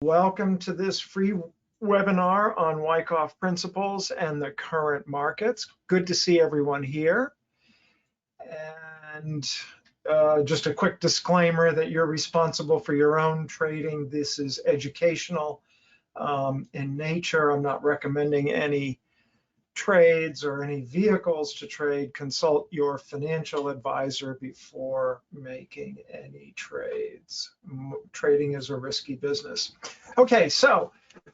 Welcome to this free webinar on Wyckoff principles and the current markets. Good to see everyone here. And just a quick disclaimer that you're responsible for your own trading. This is educational in nature. I'm not recommending any trades or any vehicles to trade. Consult your financial advisor before making any trades. Trading is a risky business. Okay, so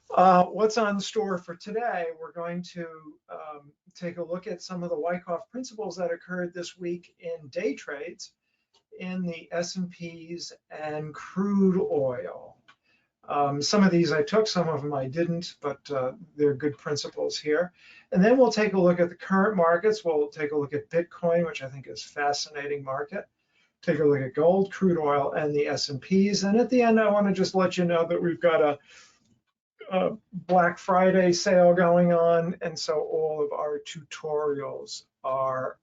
what's on store for today? We're going to take a look at some of the Wyckoff principles that occurred this week in day trades in the S&Ps and crude oil. Some of these I took, some of them I didn't, but they're good principles here. And then we'll take a look at the current markets. We'll take a look at Bitcoin, which I think is a fascinating market. Take a look at gold, crude oil, and the S&Ps. And at the end, I want to just let you know that we've got a Black Friday sale going on. And so all of our tutorials are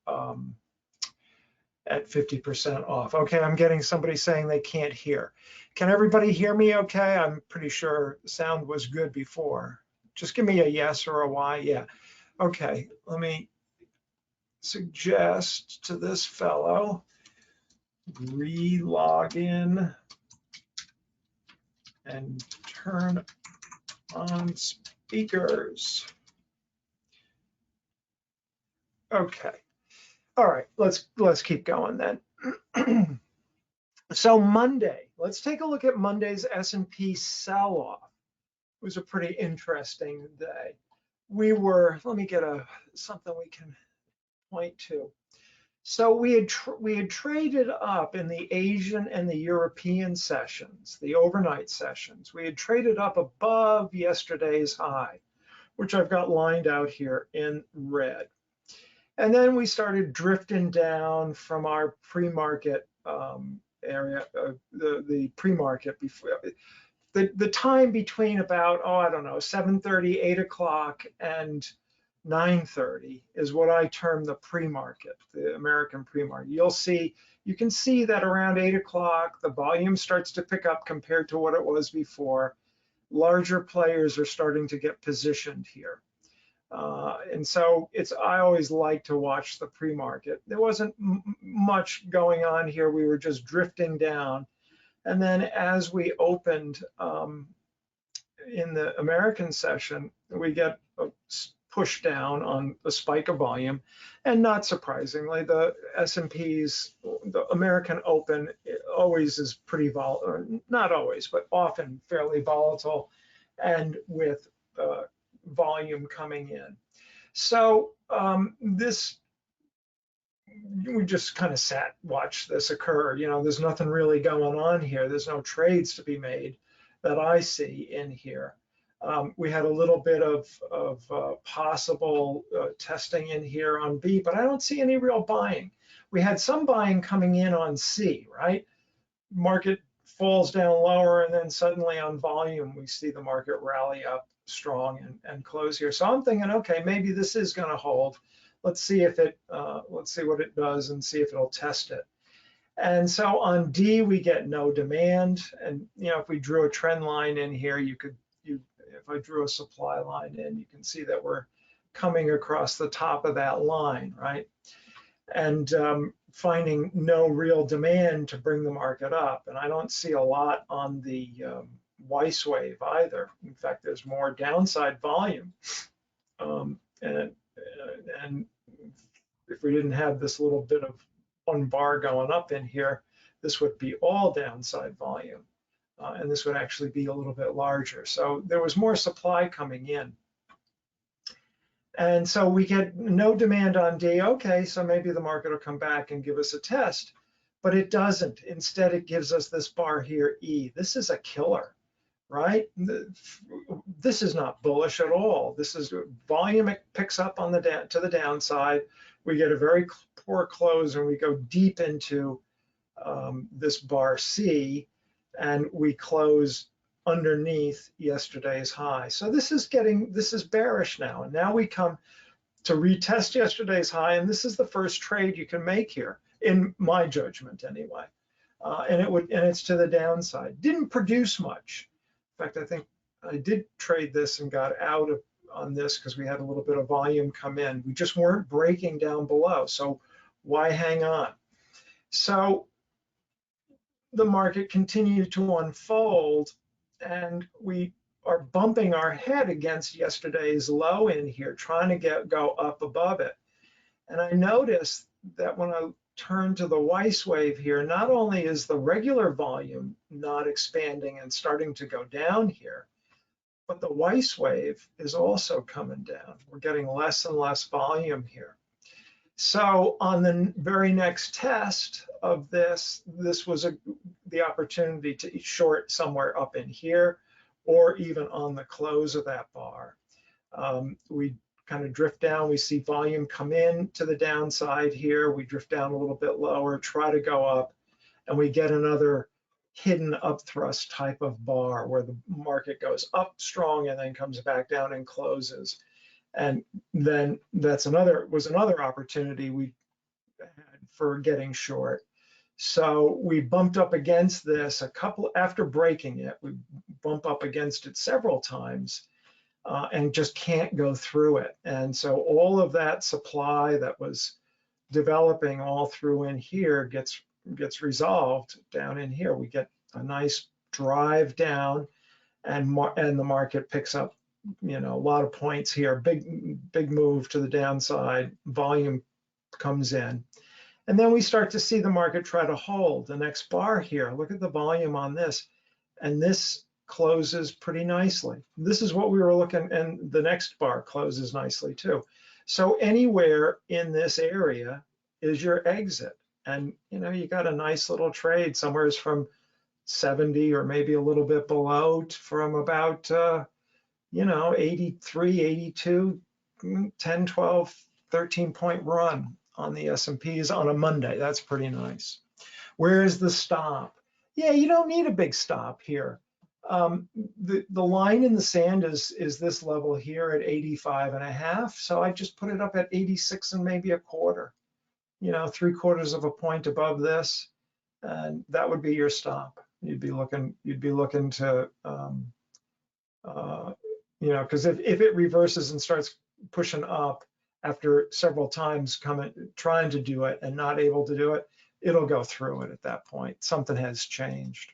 at 50% off. Okay, I'm getting somebody saying they can't hear. Can everybody hear me okay? I'm pretty sure the sound was good before. Just give me a yes or a Y. Yeah. Okay, let me suggest to this fellow, re-log in and turn on speakers. Okay. All right, let's keep going then. So Monday, let's take a look at Monday's S&P sell-off. It was a pretty interesting day. Let me get something we can point to. So we had traded up in the Asian and the European sessions, the overnight sessions. We had traded up above yesterday's high, which I've got lined out here in red. And then we started drifting down from our pre-market area, the pre-market before. The time between about, I don't know, 7:30, 8 o'clock and 9:30 is what I term the pre-market, the American pre-market. You can see that around 8 o'clock, the volume starts to pick up compared to what it was before. Larger players are starting to get positioned here. And so I always like to watch the pre-market. There wasn't much going on here. We were just drifting down. And then as we opened in the American session, we get a push down on the spike of volume. And not surprisingly, the S&Ps, the American Open always is pretty volatile, not always, but often fairly volatile and with volume coming in. So we just kind of watched this occur. There's nothing really going on here. There's no trades to be made that I see in here. We had a little bit of possible testing in here on B, but I don't see any real buying. We had some buying coming in on C, right? Market falls down lower, and then suddenly on volume, we see the market rally up strong and close here. So I'm thinking, okay, maybe this is going to hold. Let's see what it does and see if it'll test it. And so on D, we get no demand. And if we drew a trend line in here, if I drew a supply line in, you can see that we're coming across the top of that line, right? And finding no real demand to bring the market up. And I don't see a lot on the Weiss wave either. In fact, there's more downside volume. And if we didn't have this little bit of one bar going up in here, this would be all downside volume. And this would actually be a little bit larger. So there was more supply coming in. And so we get no demand on D. Okay, so maybe the market will come back and give us a test, but it doesn't. Instead, it gives us this bar here, E. This is a killer, right? This is not bullish at all. This is volume. It picks up on to the downside. We get a very poor close, and we go deep into this bar C, and we close underneath yesterday's high. So this is bearish now. And now we come to retest yesterday's high, and this is the first trade you can make here, in my judgment anyway. And it's to the downside. Didn't produce much. fact, I think I did trade this and got out of on this because we had a little bit of volume come in. We just weren't breaking down below. So why hang on? So the market continued to unfold, and we are bumping our head against yesterday's low in here, trying to go up above it. And I noticed that when I turn to the Weiss wave here, not only is the regular volume not expanding and starting to go down here, but the Weiss wave is also coming down. We're getting less and less volume here. So on the very next test of this was the opportunity to short somewhere up in here, or even on the close of that bar. We kind of drift down, we see volume come in to the downside here, we drift down a little bit lower, try to go up, and we get another hidden upthrust type of bar where the market goes up strong and then comes back down and closes. And then was another opportunity we had for getting short. So we bumped up against this after breaking it, we bump up against it several times and just can't go through it. And so all of that supply that was developing all through in here gets resolved down in here. We get a nice drive down, and the market picks up, a lot of points here, big move to the downside, volume comes in. And then we start to see the market try to hold the next bar here. Look at the volume on this, and this closes pretty nicely. This is what we were looking, and the next bar closes nicely too. So anywhere in this area is your exit. And you got a nice little trade somewhere from 70 or maybe a little bit below from about 83, 82, 10, 12, 13 point run on the S&Ps on a Monday. That's pretty nice. Where is the stop? Yeah, you don't need a big stop here. The line in the sand is this level here at 85.5. So I just put it up at 86 and maybe a quarter, 3/4 of a point above this, and that would be your stop. You'd be looking to, because if it reverses and starts pushing up after several times trying to do it and not able to do it, it'll go through it at that point. Something has changed.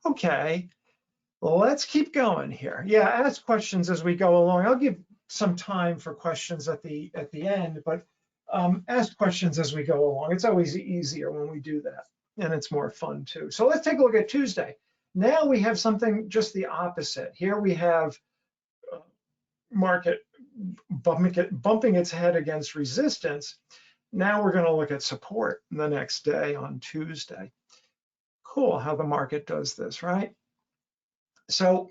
Okay, well, let's keep going here. Yeah, ask questions as we go along. I'll give some time for questions at the end, but ask questions as we go along. It's always easier when we do that, and it's more fun too. So let's take a look at Tuesday. Now we have something just the opposite. Here we have market bumping its head against resistance. Now we're going to look at support the next day on Tuesday. Cool how the market does this, right? So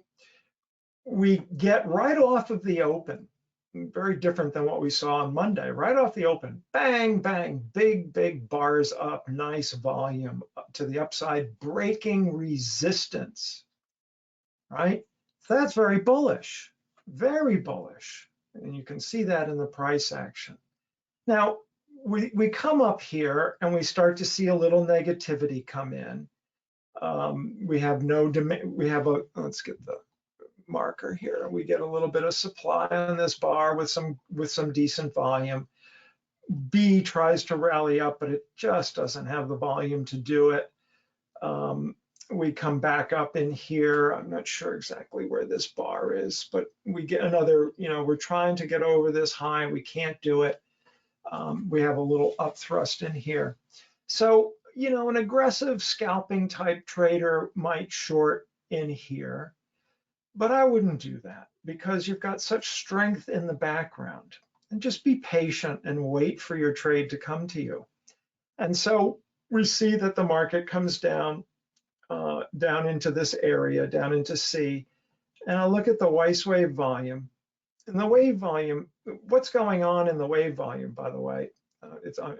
we get right off of the open, very different than what we saw on Monday. Right off the open, bang, bang, big bars up, nice volume up to the upside, breaking resistance, right? So that's very bullish, and you can see that in the price action. Now we come up here and we start to see a little negativity come in. We have no demand. Let's get the marker here. We get a little bit of supply on this bar with some decent volume. B tries to rally up, but it just doesn't have the volume to do it. We come back up in here. I'm not sure exactly where this bar is, but we get another, we're trying to get over this high. We can't do it. We have a little up thrust in here. So, an aggressive scalping type trader might short in here, but I wouldn't do that because you've got such strength in the background. And just be patient and wait for your trade to come to you. And so we see that the market comes down into this area, down into C. And I look at the Weiss wave volume. And the wave volume, what's going on in the wave volume, by the way, I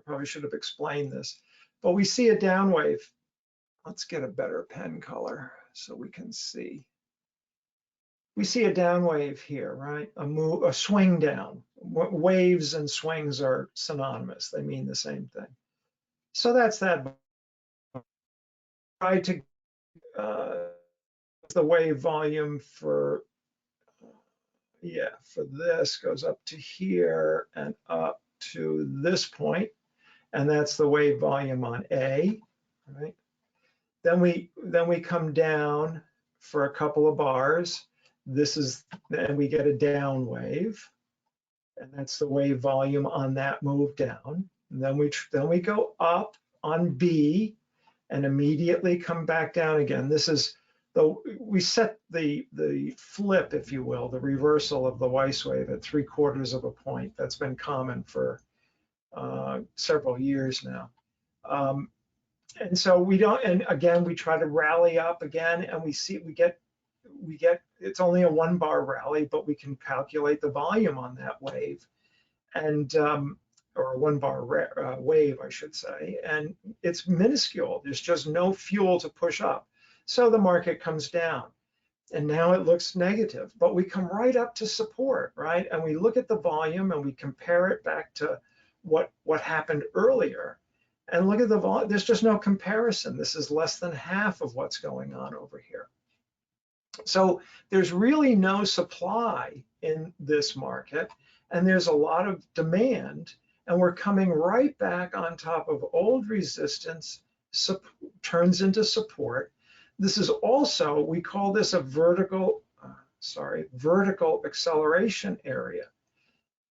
probably should have explained this, but we see a down wave. Let's get a better pen color so we can see. We see a down wave here, right? A swing down. Waves and swings are synonymous. They mean the same thing. So that's that. Try to the wave volume for, yeah, for this goes up to here and up to this point, and that's the wave volume on A, right? Then we come down for a couple of bars. This is, and we get a down wave, and that's the wave volume on that move down. And then we go up on B and immediately come back down again. This is we set the flip, if you will, the reversal of the Weiss wave at 3/4 of a point. That's been common for several years now. And so we don't, and again, we try to rally up again, and we get, it's only a 1-bar rally, but we can calculate the volume on that wave, and or a 1-bar wave, I should say, and it's minuscule. There's just no fuel to push up. So the market comes down, and now it looks negative, but we come right up to support, right? And we look at the volume and we compare it back to what happened earlier. And look at the volume, there's just no comparison. This is less than half of what's going on over here. So there's really no supply in this market, and there's a lot of demand, and we're coming right back on top of old resistance, turns into support. This is also, we call this a vertical acceleration area,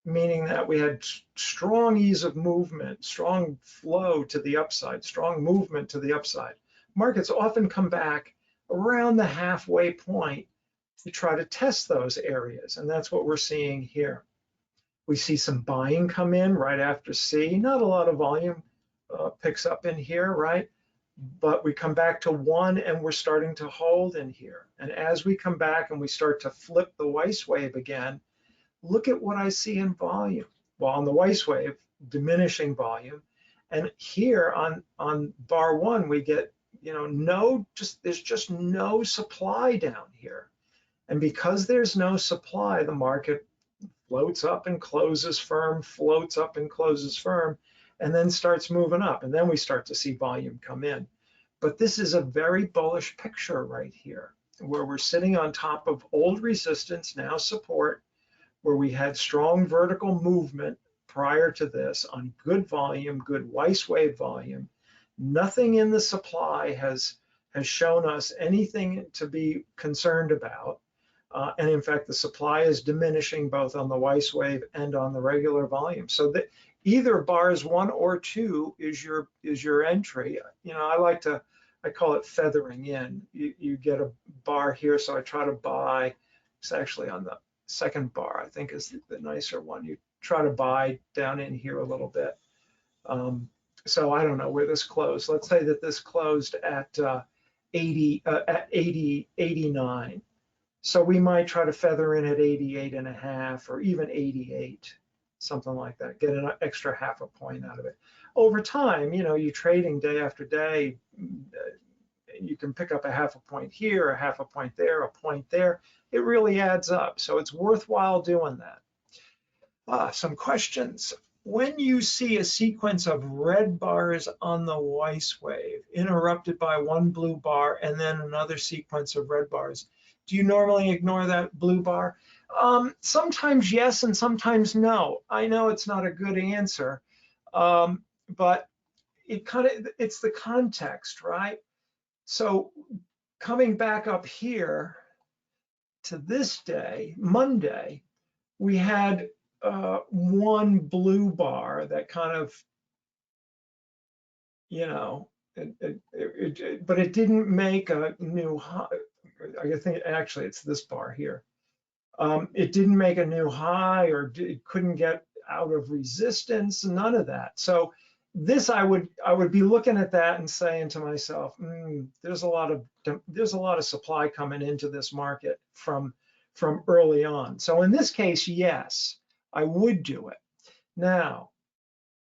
meaning that we had strong ease of movement, strong flow to the upside, strong movement to the upside. Markets often come back around the halfway point to try to test those areas, and that's what we're seeing here. We see some buying come in right after C. Not a lot of volume picks up in here, right? But we come back to 1 and we're starting to hold in here. And as we come back and we start to flip the Weiss wave again, look at what I see in volume. Well, on the Weiss wave, diminishing volume. And here on bar 1, we get, there's just no supply down here. And because there's no supply, the market floats up and closes firm, floats up and closes firm, and then starts moving up. And then we start to see volume come in. But this is a very bullish picture right here, where we're sitting on top of old resistance, now support, where we had strong vertical movement prior to this on good volume, good Weiss wave volume. Nothing in the supply has shown us anything to be concerned about. And in fact, the supply is diminishing both on the Weiss wave and on the regular volume. So that either bars 1 or 2 is your entry. I call it feathering in. You get a bar here, so I try to buy. It's actually on the second bar, I think, is the nicer one. You try to buy down in here a little bit. So I don't know where this closed. Let's say that this closed at 89. So we might try to feather in at 88.5 or even 88, something like that, get an extra half a point out of it. Over time, you're trading day after day, you can pick up a half a point here, a half a point there, a point there. It really adds up. So it's worthwhile doing that. Some questions. When you see a sequence of red bars on the Weiss wave interrupted by one blue bar and then another sequence of red bars, do you normally ignore that blue bar? Sometimes yes, and sometimes no. I know it's not a good answer, but it's the context, right? So coming back up here to this day, Monday, we had one blue bar that kind of, but it didn't make a new high. I think actually it's this bar here. It didn't make a new high, or it couldn't get out of resistance, none of that. So this, I would be looking at that and saying to myself, there's a lot of supply coming into this market from early on. So in this case, yes, I would do it. Now,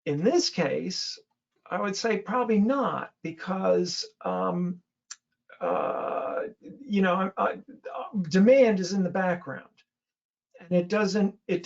in this case, I would say probably not, because demand is in the background, and it doesn't really